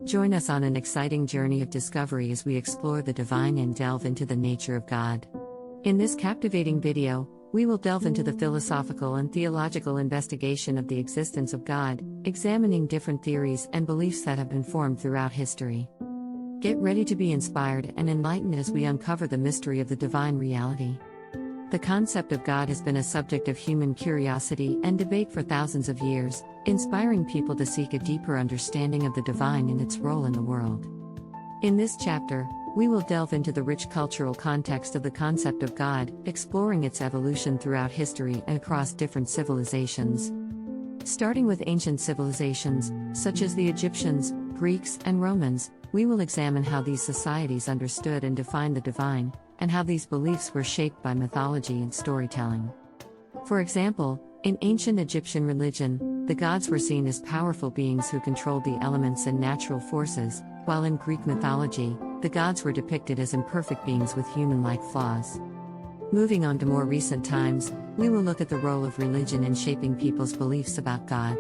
Join us on an exciting journey of discovery as we explore the divine and delve into the nature of God. In this captivating video, we will delve into the philosophical and theological investigation of the existence of God, examining different theories and beliefs that have been formed throughout history. Get ready to be inspired and enlightened as we uncover the mystery of the divine reality. The concept of God has been a subject of human curiosity and debate for thousands of years, inspiring people to seek a deeper understanding of the divine and its role in the world. In this chapter, we will delve into the rich cultural context of the concept of God, exploring its evolution throughout history and across different civilizations. Starting with ancient civilizations, such as the Egyptians, Greeks, and Romans, we will examine how these societies understood and defined the divine, and how these beliefs were shaped by mythology and storytelling. For example, in ancient Egyptian religion, the gods were seen as powerful beings who controlled the elements and natural forces, while in Greek mythology, the gods were depicted as imperfect beings with human-like flaws. Moving on to more recent times, we will look at the role of religion in shaping people's beliefs about God.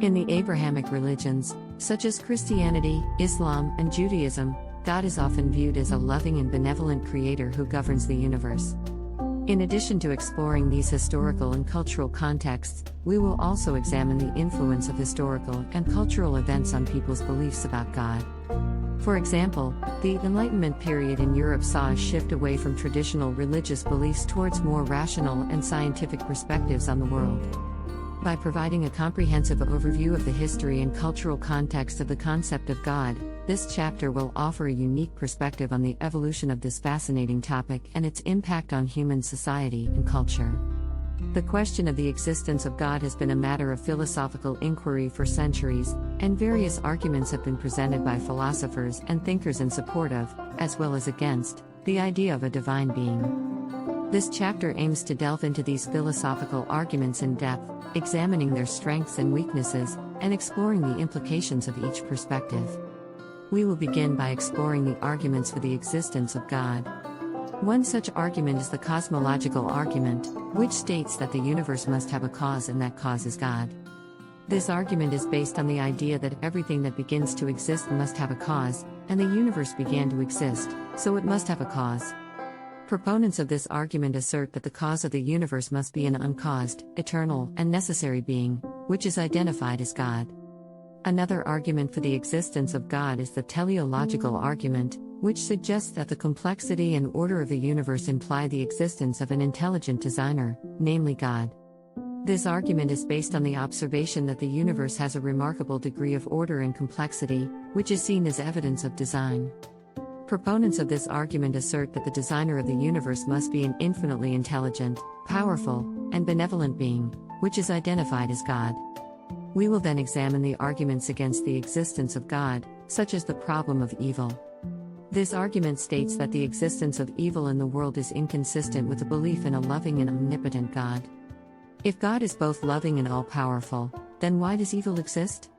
In the Abrahamic religions, such as Christianity, Islam, and Judaism, God is often viewed as a loving and benevolent creator who governs the universe. In addition to exploring these historical and cultural contexts, we will also examine the influence of historical and cultural events on people's beliefs about God. For example, the Enlightenment period in Europe saw a shift away from traditional religious beliefs towards more rational and scientific perspectives on the world. By providing a comprehensive overview of the history and cultural context of the concept of God, this chapter will offer a unique perspective on the evolution of this fascinating topic and its impact on human society and culture. The question of the existence of God has been a matter of philosophical inquiry for centuries, and various arguments have been presented by philosophers and thinkers in support of, as well as against, the idea of a divine being. This chapter aims to delve into these philosophical arguments in depth, examining their strengths and weaknesses, and exploring the implications of each perspective. We will begin by exploring the arguments for the existence of God. One such argument is the cosmological argument, which states that the universe must have a cause and that cause is God. This argument is based on the idea that everything that begins to exist must have a cause, and the universe began to exist, so it must have a cause. Proponents of this argument assert that the cause of the universe must be an uncaused, eternal, and necessary being, which is identified as God. Another argument for the existence of God is the teleological argument, which suggests that the complexity and order of the universe imply the existence of an intelligent designer, namely God. This argument is based on the observation that the universe has a remarkable degree of order and complexity, which is seen as evidence of design. Proponents of this argument assert that the designer of the universe must be an infinitely intelligent, powerful, and benevolent being, which is identified as God. We will then examine the arguments against the existence of God, such as the problem of evil. This argument states that the existence of evil in the world is inconsistent with the belief in a loving and omnipotent God. If God is both loving and all-powerful, then why does evil exist?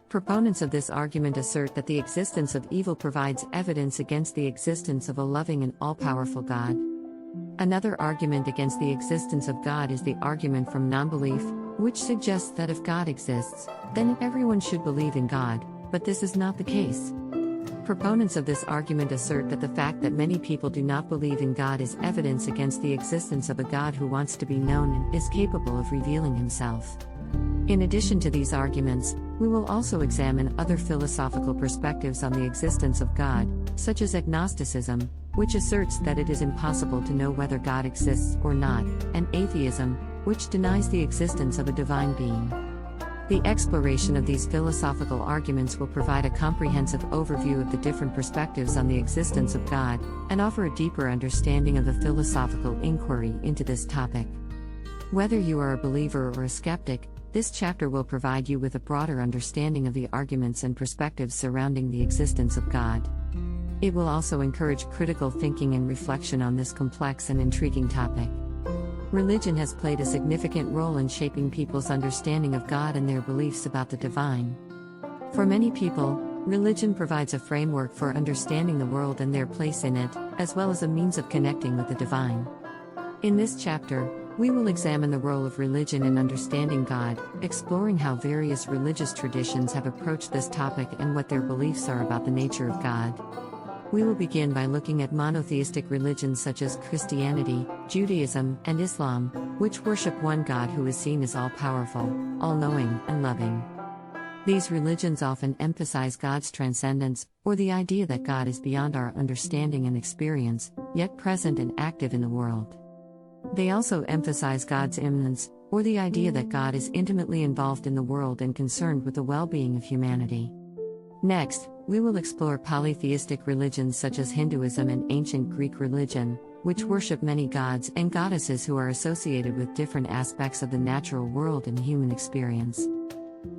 Proponents of this argument assert that the existence of evil provides evidence against the existence of a loving and all-powerful God. Another argument against the existence of God is the argument from non-belief, which suggests that if God exists, then everyone should believe in God, but this is not the case. Proponents of this argument assert that the fact that many people do not believe in God is evidence against the existence of a God who wants to be known and is capable of revealing himself. In addition to these arguments, we will also examine other philosophical perspectives on the existence of God, such as agnosticism, which asserts that it is impossible to know whether God exists or not, and atheism, which denies the existence of a divine being. The exploration of these philosophical arguments will provide a comprehensive overview of the different perspectives on the existence of God, and offer a deeper understanding of the philosophical inquiry into this topic. Whether you are a believer or a skeptic, this chapter will provide you with a broader understanding of the arguments and perspectives surrounding the existence of God. It will also encourage critical thinking and reflection on this complex and intriguing topic. Religion has played a significant role in shaping people's understanding of God and their beliefs about the divine. For many people, religion provides a framework for understanding the world and their place in it, as well as a means of connecting with the divine. In this chapter, we will examine the role of religion in understanding God, exploring how various religious traditions have approached this topic and what their beliefs are about the nature of God. We will begin by looking at monotheistic religions such as Christianity, Judaism, and Islam, which worship one God who is seen as all-powerful, all-knowing, and loving. These religions often emphasize God's transcendence, or the idea that God is beyond our understanding and experience, yet present and active in the world. They also emphasize God's immanence, or the idea that God is intimately involved in the world and concerned with the well-being of humanity. Next, we will explore polytheistic religions such as Hinduism and ancient Greek religion, which worship many gods and goddesses who are associated with different aspects of the natural world and human experience.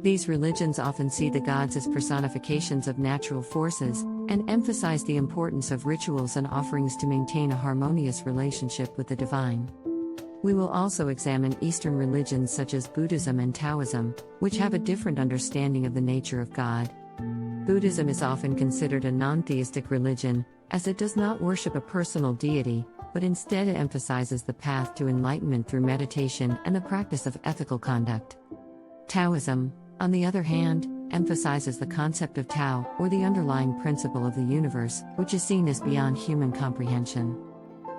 These religions often see the gods as personifications of natural forces, and emphasize the importance of rituals and offerings to maintain a harmonious relationship with the divine. We will also examine Eastern religions such as Buddhism and Taoism, which have a different understanding of the nature of God. Buddhism is often considered a non-theistic religion, as it does not worship a personal deity, but instead it emphasizes the path to enlightenment through meditation and the practice of ethical conduct. Taoism, on the other hand, emphasizes the concept of Tao, or the underlying principle of the universe, which is seen as beyond human comprehension.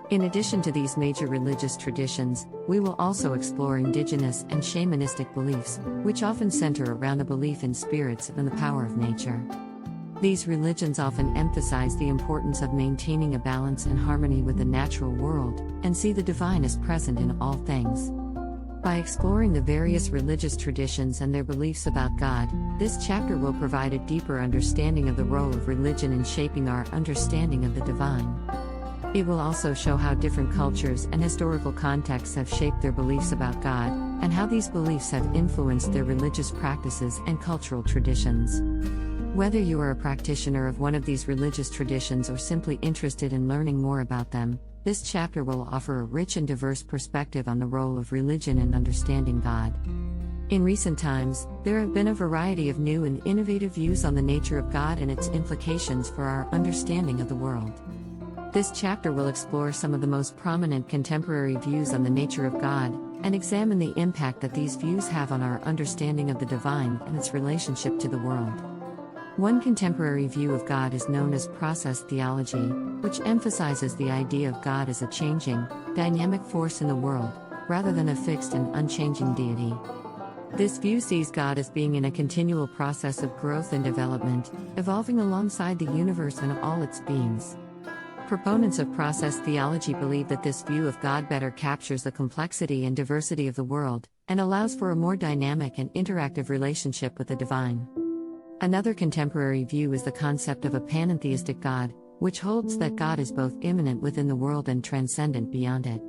In addition to these major religious traditions, we will also explore indigenous and shamanistic beliefs, which often center around a belief in spirits and the power of nature. These religions often emphasize the importance of maintaining a balance and harmony with the natural world, and see the divine as present in all things. By exploring the various religious traditions and their beliefs about God, this chapter will provide a deeper understanding of the role of religion in shaping our understanding of the divine. It will also show how different cultures and historical contexts have shaped their beliefs about God, and how these beliefs have influenced their religious practices and cultural traditions. Whether you are a practitioner of one of these religious traditions or simply interested in learning more about them, this chapter will offer a rich and diverse perspective on the role of religion in understanding God. In recent times, there have been a variety of new and innovative views on the nature of God and its implications for our understanding of the world. This chapter will explore some of the most prominent contemporary views on the nature of God, and examine the impact that these views have on our understanding of the divine and its relationship to the world. One contemporary view of God is known as process theology, which emphasizes the idea of God as a changing, dynamic force in the world, rather than a fixed and unchanging deity. This view sees God as being in a continual process of growth and development, evolving alongside the universe and all its beings. Proponents of process theology believe that this view of God better captures the complexity and diversity of the world, and allows for a more dynamic and interactive relationship with the divine. Another contemporary view is the concept of a panentheistic God, which holds that God is both immanent within the world and transcendent beyond it.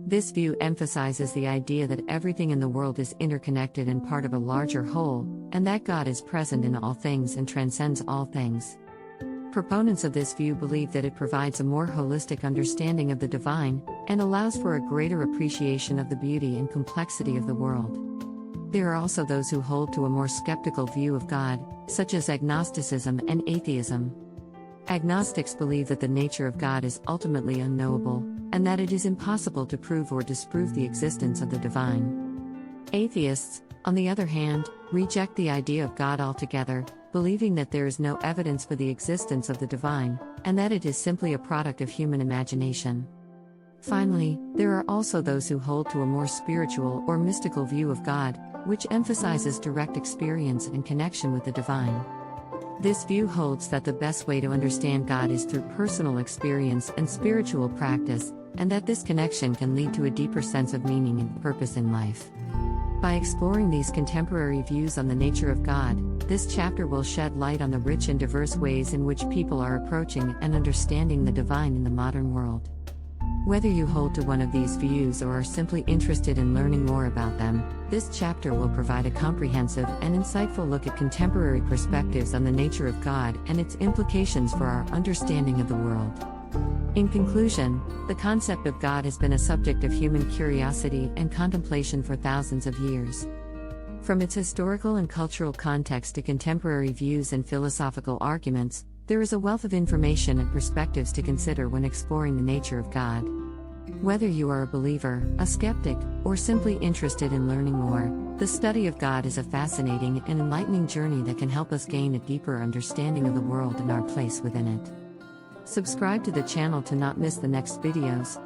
This view emphasizes the idea that everything in the world is interconnected and part of a larger whole, and that God is present in all things and transcends all things. Proponents of this view believe that it provides a more holistic understanding of the divine, and allows for a greater appreciation of the beauty and complexity of the world. There are also those who hold to a more skeptical view of God, such as agnosticism and atheism. Agnostics believe that the nature of God is ultimately unknowable, and that it is impossible to prove or disprove the existence of the divine. Atheists, on the other hand, reject the idea of God altogether, believing that there is no evidence for the existence of the divine, and that it is simply a product of human imagination. Finally, there are also those who hold to a more spiritual or mystical view of God, which emphasizes direct experience and connection with the divine. This view holds that the best way to understand God is through personal experience and spiritual practice, and that this connection can lead to a deeper sense of meaning and purpose in life. By exploring these contemporary views on the nature of God, this chapter will shed light on the rich and diverse ways in which people are approaching and understanding the divine in the modern world. Whether you hold to one of these views or are simply interested in learning more about them, this chapter will provide a comprehensive and insightful look at contemporary perspectives on the nature of God and its implications for our understanding of the world. In conclusion, the concept of God has been a subject of human curiosity and contemplation for thousands of years. From its historical and cultural context to contemporary views and philosophical arguments, there is a wealth of information and perspectives to consider when exploring the nature of God. Whether you are a believer, a skeptic, or simply interested in learning more, the study of God is a fascinating and enlightening journey that can help us gain a deeper understanding of the world and our place within it. Subscribe to the channel to not miss the next videos.